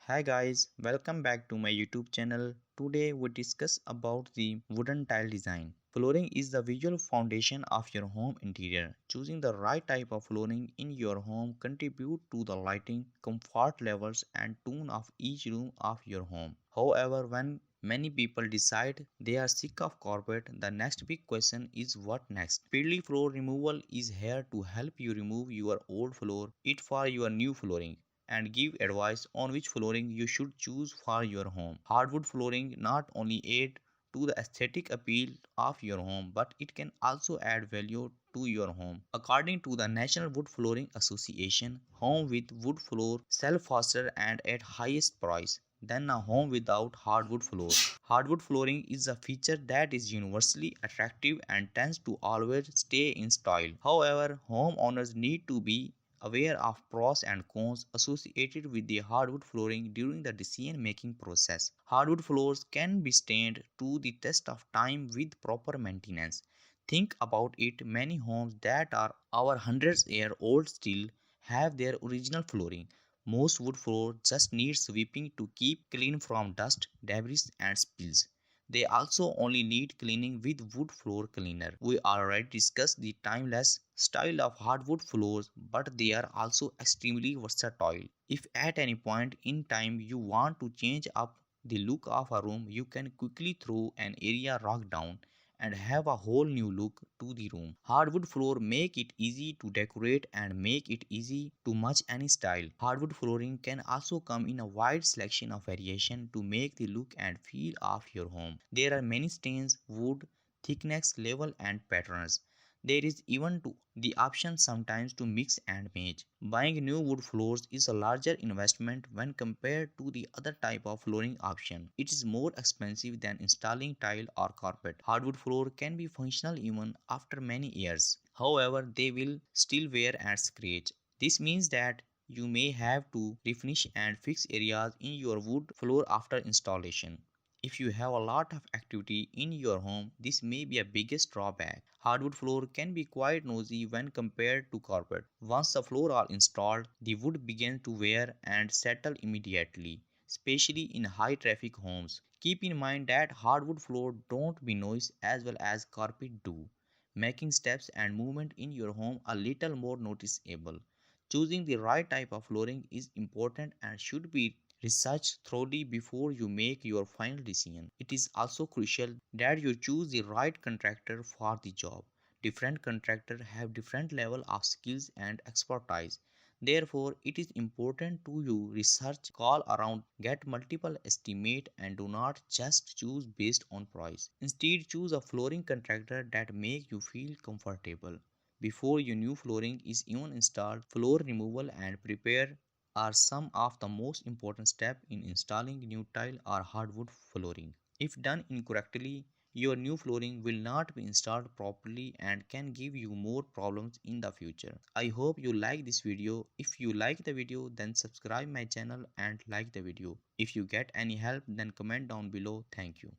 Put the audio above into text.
Hi guys, welcome back to my YouTube channel. Today we discuss about the wooden tile design. Flooring is the visual foundation of your home interior. Choosing the right type of flooring in your home contribute to the lighting, comfort levels and tone of each room of your home. However, when many people decide they are sick of carpet, the next big question is what next? Speedly floor removal is here to help you remove your old floor it for your new flooring and give advice on which flooring you should choose for your home. Hardwood flooring not only aid to the aesthetic appeal of your home, but it can also add value to your home. According to the National Wood Flooring Association, home with wood floor sell faster and at highest price than a home without hardwood floor. Hardwood flooring is a feature that is universally attractive and tends to always stay in style. However, homeowners need to be aware of pros and cons associated with the hardwood flooring during the decision making process. Hardwood floors can be stand to the test of time with proper maintenance. Think about it, many homes that are over hundreds year old still have their original flooring. Most wood floors just need sweeping to keep clean from dust, debris and spills. They also only need cleaning with wood floor cleaner. We already discussed the timeless style of hardwood floors, but they are also extremely versatile. If at any point in time you want to change up the look of a room, you can quickly throw an area rock down and have a whole new look to the room. Hardwood floor make it easy to decorate and make it easy to match any style. Hardwood flooring can also come in a wide selection of variation to make the look and feel of your home. There are many stains, wood, thickness, level and patterns. There is even the option sometimes to mix and match. Buying new wood floors is a larger investment when compared to the other type of flooring option. It is more expensive than installing tile or carpet. Hardwood floor can be functional even after many years. However, they will still wear and scratch. This means that you may have to refinish and fix areas in your wood floor after installation. If you have a lot of activity in your home, this may be a biggest drawback. Hardwood floor can be quite noisy when compared to carpet. Once the floor are installed, the wood begins to wear and settle immediately, especially in high traffic homes. Keep in mind that hardwood floor don't be noise as well as carpet do, making steps and movement in your home a little more noticeable. Choosing the right type of flooring is important and should be researched thoroughly before you make your final decision. It is also crucial that you choose the right contractor for the job. Different contractors have different level of skills and expertise. Therefore, it is important to you research, call around, get multiple estimate and do not just choose based on price. Instead, choose a flooring contractor that make you feel comfortable. Before your new flooring is even installed, floor removal and repair are some of the most important steps in installing new tile or hardwood flooring. If done incorrectly, your new flooring will not be installed properly and can give you more problems in the future. I hope you like this video. If you like the video, then subscribe my channel and like the video. If you get any help, then comment down below. Thank you.